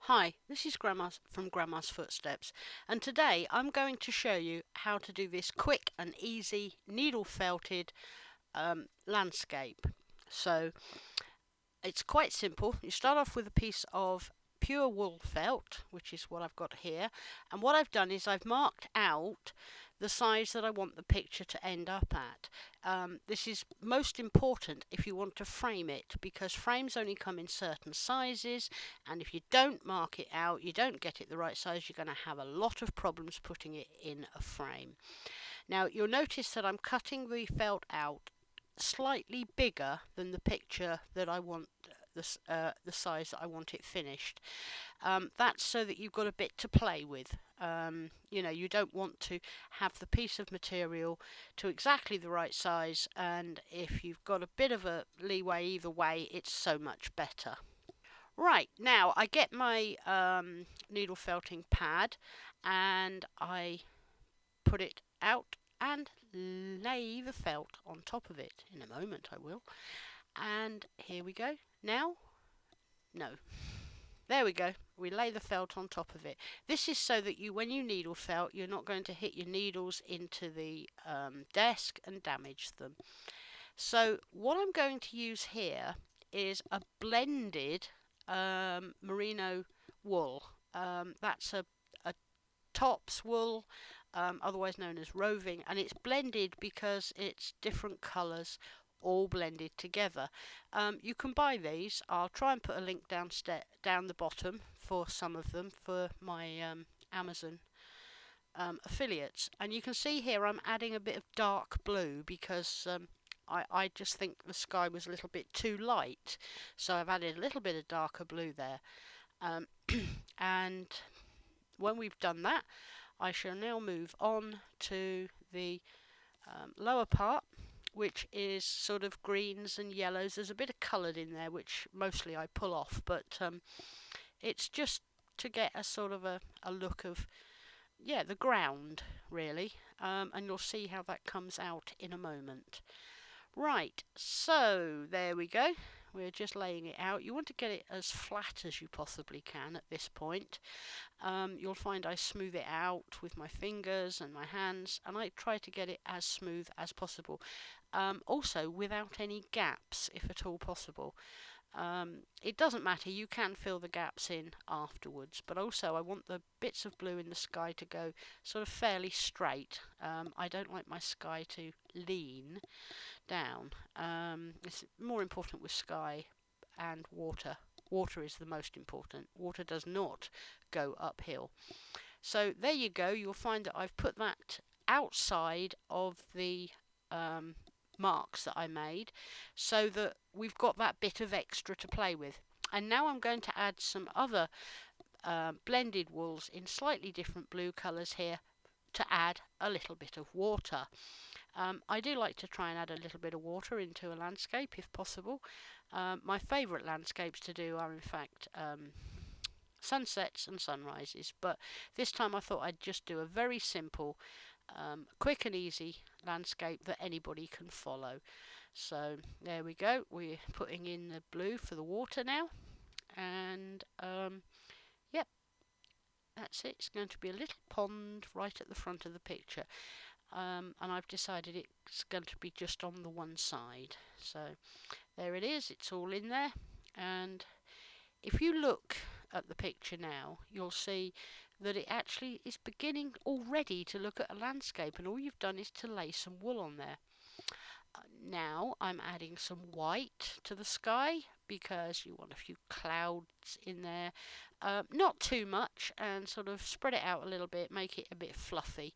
Hi, this is Grandma's from Grandma's Footsteps, and today I'm going to show you how to do this quick and easy needle felted landscape. So it's quite simple. You start off with a piece of pure wool felt, which is what I've got here, and what I've done is I've marked out the size that I want the picture to end up at. This is most important if you want to frame it, because frames only come in certain sizes, and if you don't mark it out, you don't get it the right size, you're going to have a lot of problems putting it in a frame. Now you'll notice that I'm cutting the felt out slightly bigger than the picture that I want, the size that I want it finished. That's so that you've got a bit to play with. You don't want to have the piece of material to exactly the right size, and if you've got a bit of a leeway either way, it's so much better. Right, now I get my needle felting pad and I put it out and lay the felt on top of it. In a moment I will. And here we go. Now, no. There we go. We lay the felt on top of it. This is so that when you needle felt, you're not going to hit your needles into the desk and damage them. So what I'm going to use here is a blended merino wool. That's a tops wool, otherwise known as roving, and it's blended because it's different colours all blended together. You can buy these. I'll try and put a link down the bottom for some of them for my Amazon affiliates. And you can see here I'm adding a bit of dark blue because I just think the sky was a little bit too light, so I've added a little bit of darker blue there. And when we've done that, I shall now move on to the lower part, which is sort of greens and yellows. There's a bit of coloured in there, which mostly I pull off, but it's just to get a sort of a look of, the ground, really. And you'll see how that comes out in a moment. Right, so there we go. We're just laying it out. You want to get it as flat as you possibly can at this point. You'll find I smooth it out with my fingers and my hands, and I try to get it as smooth as possible. Also without any gaps, if at all possible. It doesn't matter, you can fill the gaps in afterwards, but also I want the bits of blue in the sky to go sort of fairly straight. I don't like my sky to lean down. It's more important with sky and water. Water is the most important. Water does not go uphill. So there you go. You'll find that I've put that outside of the marks that I made, so that we've got that bit of extra to play with. And now I'm going to add some other blended wools in slightly different blue colours here to add a little bit of water. I do like to try and add a little bit of water into a landscape if possible. My favourite landscapes to do are in fact sunsets and sunrises, but this time I thought I'd just do a very simple, quick and easy landscape that anybody can follow. So there we go. We're putting in the blue for the water now, and yep, that's it. It's going to be a little pond right at the front of the picture. And I've decided it's going to be just on the one side. So there it is, it's all in there. And if you look at the picture now, you'll see that it actually is beginning already to look at a landscape, and all you've done is to lay some wool on there. Now I'm adding some white to the sky because you want a few clouds in there. Not too much, and sort of spread it out a little bit, make it a bit fluffy.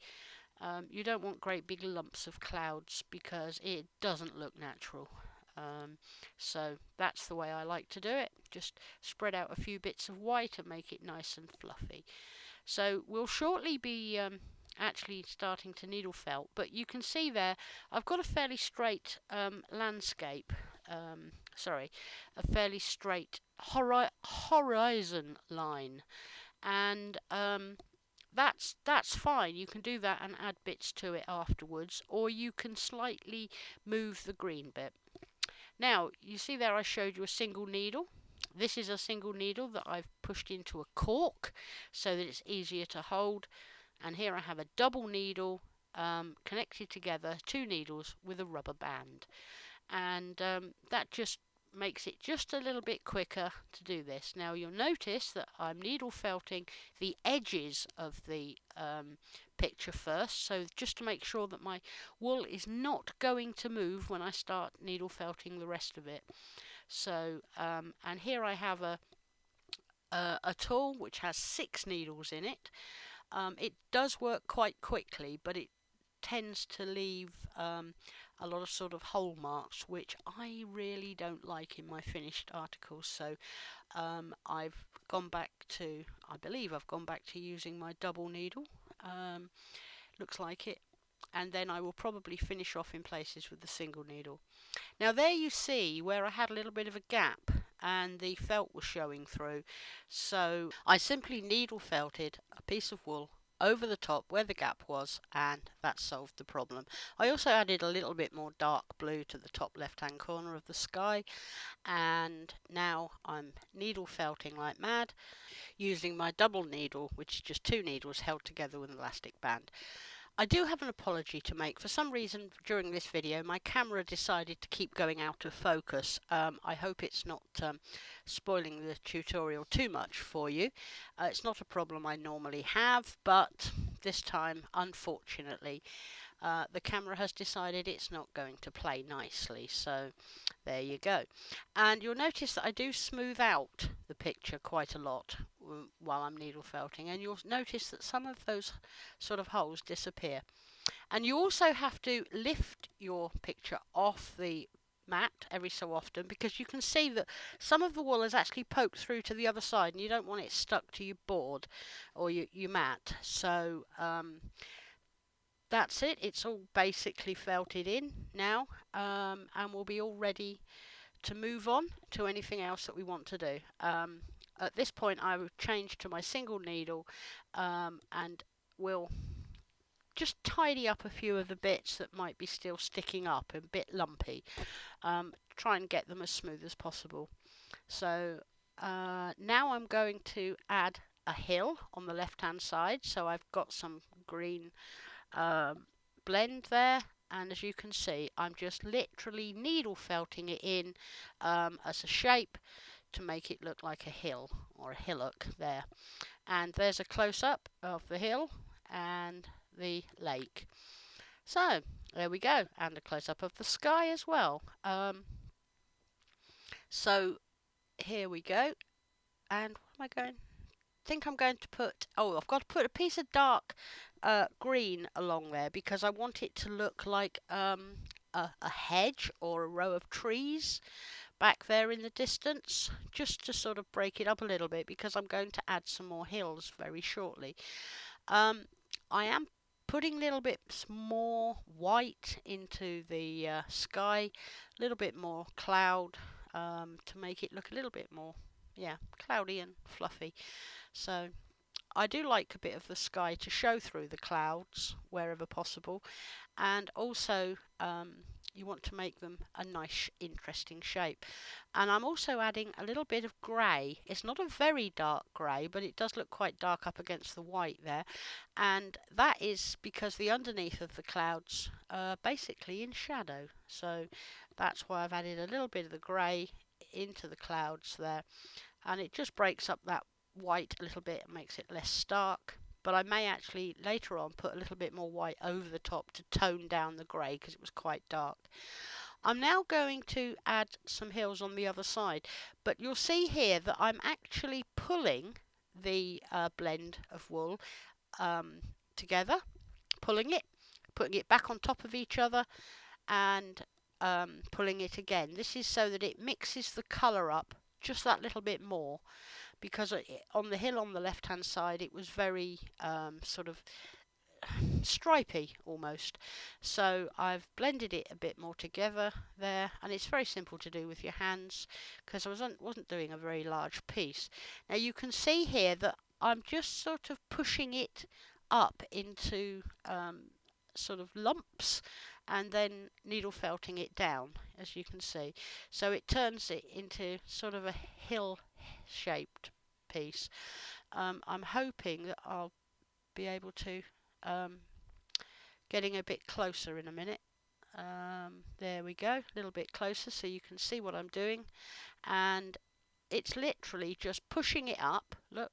You don't want great big lumps of clouds because it doesn't look natural. So that's the way I like to do it. Just spread out a few bits of white and make it nice and fluffy. So we'll shortly be actually starting to needle felt, but you can see there I've got a fairly straight landscape. A fairly straight horizon line, and that's fine. You can do that and add bits to it afterwards, or you can slightly move the green bit. Now you see there I showed you a single needle. This is a single needle that I've pushed into a cork so that it's easier to hold, and here I have a double needle connected together, 2 needles with a rubber band, and that just makes it just a little bit quicker to do this. Now you'll notice that I'm needle felting the edges of the picture first, so just to make sure that my wool is not going to move when I start needle felting the rest of it. So and here I have a tool which has 6 needles in it. It does work quite quickly, but it tends to leave a lot of sort of hole marks, which I really don't like in my finished articles. So I've gone back to, I believe I've gone back to using my double needle. Looks like it. And then I will probably finish off in places with the single needle. Now there you see where I had a little bit of a gap and the felt was showing through, so I simply needle felted a piece of wool over the top where the gap was, and that solved the problem. I also added a little bit more dark blue to the top left hand corner of the sky, and now I'm needle felting like mad using my double needle, which is just 2 needles held together with an elastic band. I do have an apology to make. For some reason during this video my camera decided to keep going out of focus. I hope it's not spoiling the tutorial too much for you. It's not a problem I normally have, but this time unfortunately the camera has decided it's not going to play nicely, so there you go. And you'll notice that I do smooth out the picture quite a lot while I'm needle felting, and you'll notice that some of those sort of holes disappear. And you also have to lift your picture off the mat every so often, because you can see that some of the wool has actually poked through to the other side and you don't want it stuck to your board or your mat. So that's it. It's all basically felted in now, and we'll be all ready to move on to anything else that we want to do. At this point I will change to my single needle and we'll just tidy up a few of the bits that might be still sticking up and a bit lumpy. Try and get them as smooth as possible. So now I'm going to add a hill on the left hand side. So I've got some green blend there, and as you can see I'm just literally needle felting it in as a shape to make it look like a hill or a hillock there. And there's a close-up of the hill and the lake. So there we go, and a close-up of the sky as well. So here we go, and what am I going? I think I'm going to put, I've got to put a piece of dark green along there because I want it to look like a hedge or a row of trees back there in the distance, just to sort of break it up a little bit, because I'm going to add some more hills very shortly. I am putting little bits more white into the sky, a little bit more cloud to make it look a little bit more, cloudy and fluffy. So I do like a bit of the sky to show through the clouds wherever possible, and also you want to make them a nice interesting shape. And I'm also adding a little bit of grey. It's not a very dark grey, but it does look quite dark up against the white there, and that is because the underneath of the clouds are basically in shadow, so that's why I've added a little bit of the grey into the clouds there, and it just breaks up that white a little bit and makes it less stark. But I may actually later on put a little bit more white over the top to tone down the grey because it was quite dark. I'm now going to add some hills on the other side, but you'll see here that I'm actually pulling the blend of wool together, pulling it, putting it back on top of each other, and pulling it again. This is so that it mixes the colour up just that little bit more, because on the hill on the left hand side it was very sort of stripy almost, so I've blended it a bit more together there, and it's very simple to do with your hands because I wasn't doing a very large piece. Now you can see here that I'm just sort of pushing it up into sort of lumps and then needle felting it down, as you can see, so it turns it into sort of a hill shaped piece. I'm hoping that I'll be able to getting a bit closer in a minute. There we go, a little bit closer so you can see what I'm doing, and it's literally just pushing it up, look,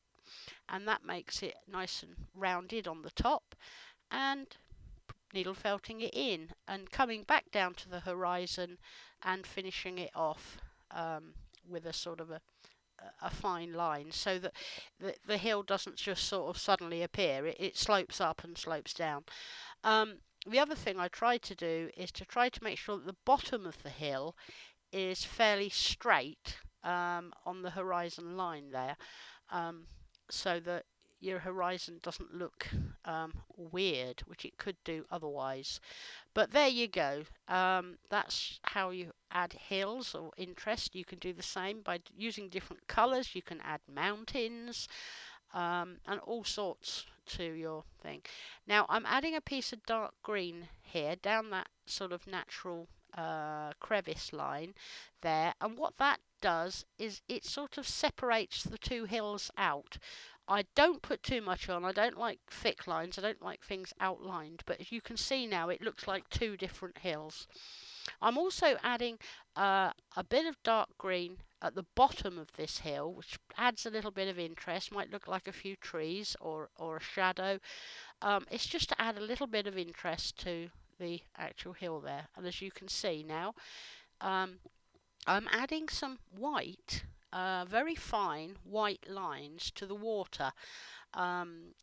and that makes it nice and rounded on the top, and needle felting it in and coming back down to the horizon and finishing it off with a sort of a fine line, so that the hill doesn't just sort of suddenly appear. It slopes up and slopes down. The other thing I try to do is to try to make sure that the bottom of the hill is fairly straight on the horizon line there, so that your horizon doesn't look weird, which it could do otherwise. But there you go. That's how you add hills or interest. You can do the same by using different colours. You can add mountains and all sorts to your thing. Now I'm adding a piece of dark green here down that sort of natural crevice line there, and what that does is it sort of separates the two hills out. I don't put too much on. I don't like thick lines. I don't like things outlined, but as you can see now, it looks like two different hills. I'm also adding a bit of dark green at the bottom of this hill, which adds a little bit of interest. Might look like a few trees or a shadow. It's just to add a little bit of interest to the actual hill there. And as you can see now, I'm adding some white, very fine white lines to the water, and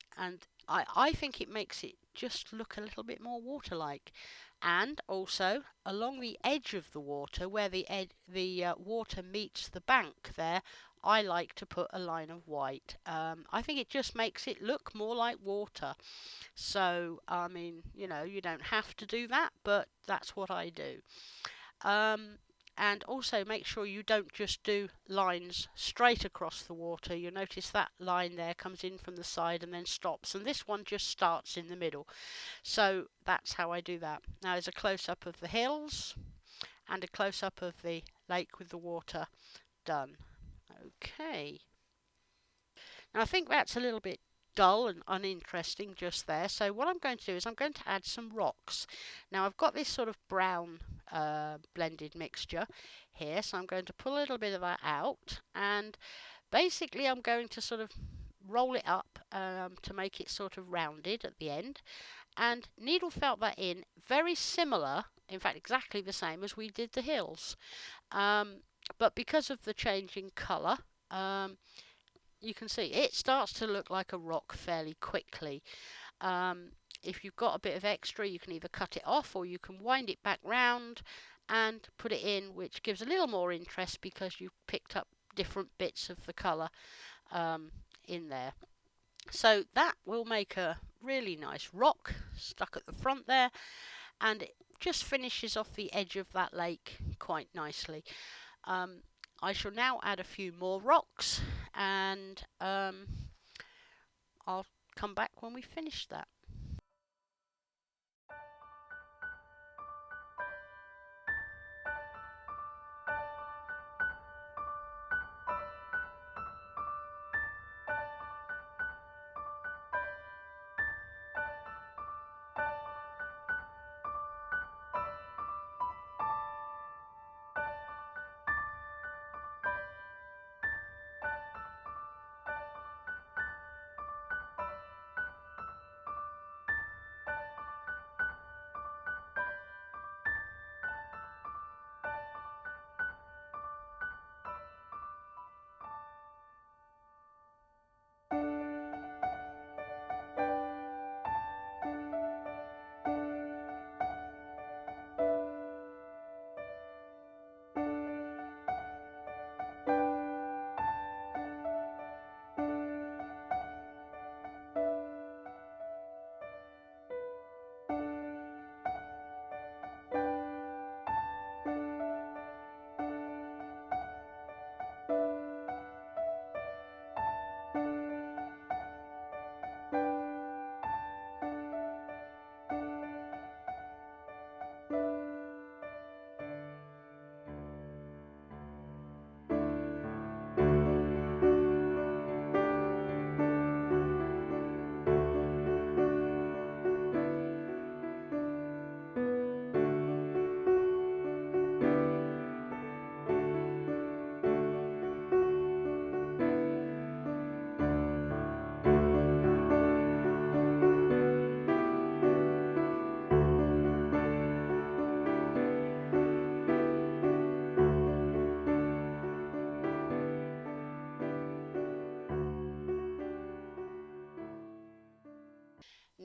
I think it makes it just look a little bit more water-like. And also along the edge of the water, where the water meets the bank there, I like to put a line of white. I think it just makes it look more like water. So I mean, you know, you don't have to do that, but that's what I do. And also make sure you don't just do lines straight across the water. You'll notice that line there comes in from the side and then stops, and this one just starts in the middle. So that's how I do that. Now there's a close-up of the hills and a close-up of the lake with the water done. Okay. Now I think that's a little bit dull and uninteresting just there, so what I'm going to do is I'm going to add some rocks. Now I've got this sort of brown blended mixture here, so I'm going to pull a little bit of that out, and basically I'm going to sort of roll it up to make it sort of rounded at the end, and needle felt that in, very similar, in fact exactly the same as we did the hills, but because of the change in colour, you can see it starts to look like a rock fairly quickly. If you've got a bit of extra, you can either cut it off or you can wind it back round and put it in, which gives a little more interest because you've picked up different bits of the colour in there. So that will make a really nice rock stuck at the front there, and it just finishes off the edge of that lake quite nicely. I shall now add a few more rocks, and I'll come back when we finish that.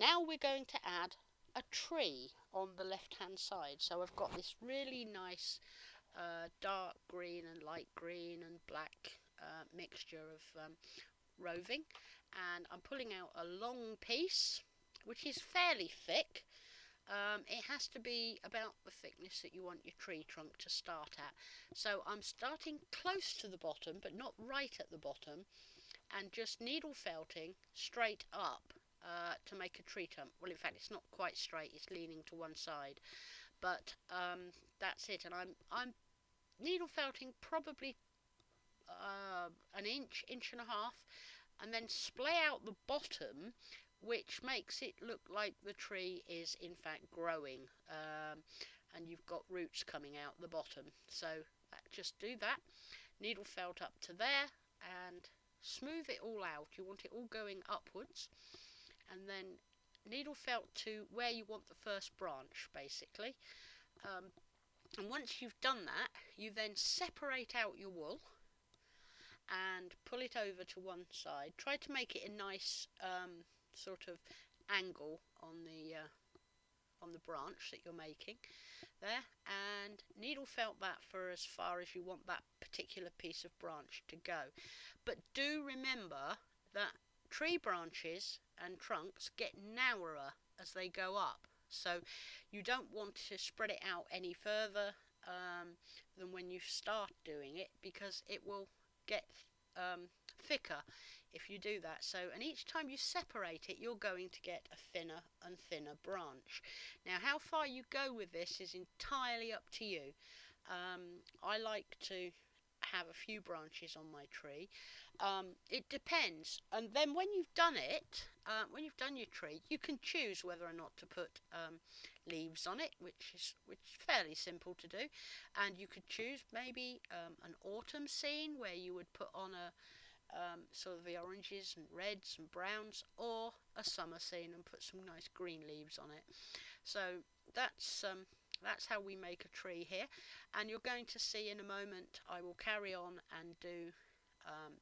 Now we're going to add a tree on the left hand side. So I've got this really nice dark green and light green and black mixture of roving, and I'm pulling out a long piece which is fairly thick. It has to be about the thickness that you want your tree trunk to start at. So I'm starting close to the bottom but not right at the bottom, and just needle felting straight up to make a tree trunk. Well, in fact, it's not quite straight, it's leaning to one side, but that's it. And I'm needle felting probably an inch, inch and a half, and then splay out the bottom, which makes it look like the tree is in fact growing, and you've got roots coming out the bottom. So just do that, needle felt up to there and smooth it all out. You want it all going upwards, and then needle felt to where you want the first branch basically. And once you've done that, you then separate out your wool and pull it over to one side. Try to make it a nice sort of angle on the branch that you're making there, and needle felt that for as far as you want that particular piece of branch to go. But do remember that tree branches and trunks get narrower as they go up, so you don't want to spread it out any further than when you start doing it, because it will get thicker if you do that. So, and each time you separate it, you're going to get a thinner and thinner branch. Now, how far you go with this is entirely up to you. I like to have a few branches on my tree. It depends. And then when you've done it, when you've done your tree, you can choose whether or not to put leaves on it, which is fairly simple to do. And you could choose maybe an autumn scene where you would put on a sort of the oranges and reds and browns, or a summer scene and put some nice green leaves on it. So that's how we make a tree here, and you're going to see in a moment I will carry on and do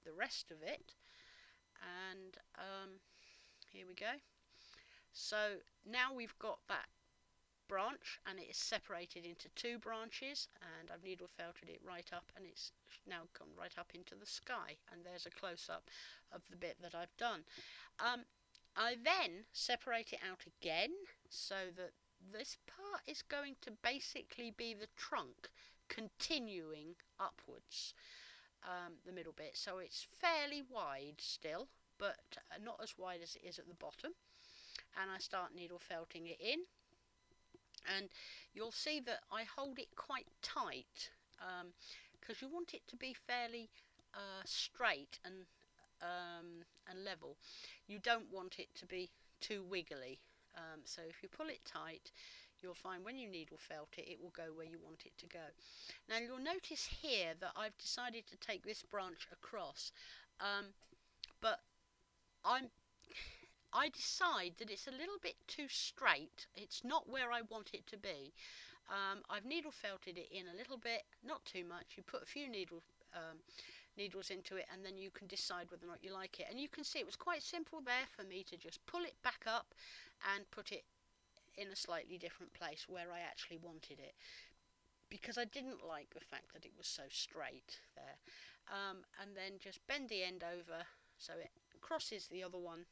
the rest of it. And here we go. So now we've got that branch, and it is separated into two branches, and I've needle felted it right up, and it's now gone right up into the sky, and there's a close-up of the bit that I've done. I then separate it out again, so that this part is going to basically be the trunk continuing upwards, the middle bit, so it's fairly wide still, but not as wide as it is at the bottom. And I start needle felting it in, and you'll see that I hold it quite tight, because you want it to be fairly straight and level. You don't want it to be too wiggly, so if you pull it tight, you'll find when you needle felt it, it will go where you want it to go. Now you'll notice here that I've decided to take this branch across, but I decide that it's a little bit too straight. It's not where I want it to be. I've needle felted it in a little bit, not too much. You put a few needles into it, and then you can decide whether or not you like it. And you can see it was quite simple there for me to just pull it back up and put it in a slightly different place where I actually wanted it, because I didn't like the fact that it was so straight there. And then just bend the end over so it crosses the other one.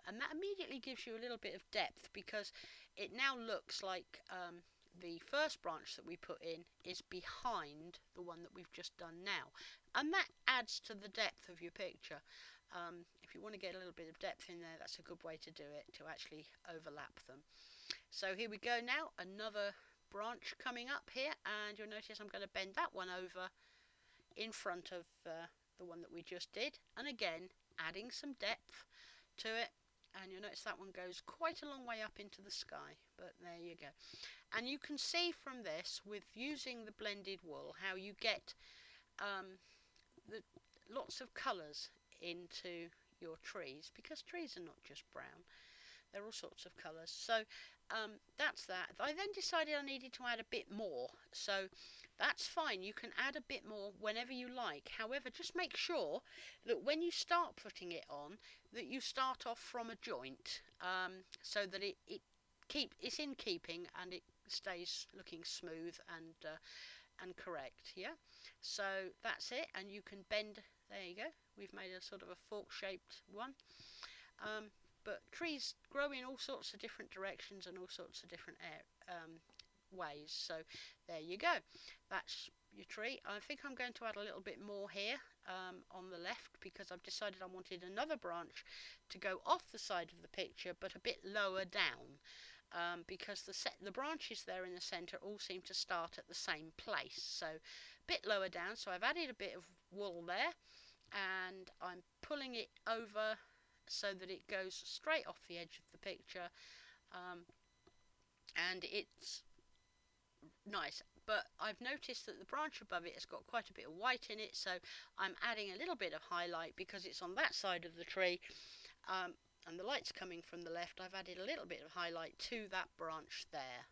And that immediately gives you a little bit of depth, because it now looks like the first branch that we put in is behind the one that we've just done now, and that adds to the depth of your picture. If you want to get a little bit of depth in there, that's a good way to do it, to actually overlap them. So here we go now, another branch coming up here, and you'll notice I'm going to bend that one over in front of the one that we just did, and again adding some depth to it. And you'll notice that one goes quite a long way up into the sky, but there you go. And you can see from this, with using the blended wool, how you get lots of colours into your trees, because trees are not just brown, they're all sorts of colours. So that's that. I then decided I needed to add a bit more, so that's fine. You can add a bit more whenever you like. However, just make sure that when you start putting it on, that you start off from a joint, so that it's in keeping and it stays looking smooth and correct. Yeah. So that's it, and you can bend. There you go. We've made a sort of a fork-shaped one. But trees grow in all sorts of different directions and all sorts of different ways. So there you go. That's your tree. I think I'm going to add a little bit more here on the left, because I've decided I wanted another branch to go off the side of the picture but a bit lower down, because the branches there in the centre all seem to start at the same place, so a bit lower down. So I've added a bit of wool there, and I'm pulling it over so that it goes straight off the edge of the picture, and it's nice. But I've noticed that the branch above it has got quite a bit of white in it, so I'm adding a little bit of highlight because it's on that side of the tree, and the light's coming from the left. I've added a little bit of highlight to that branch there.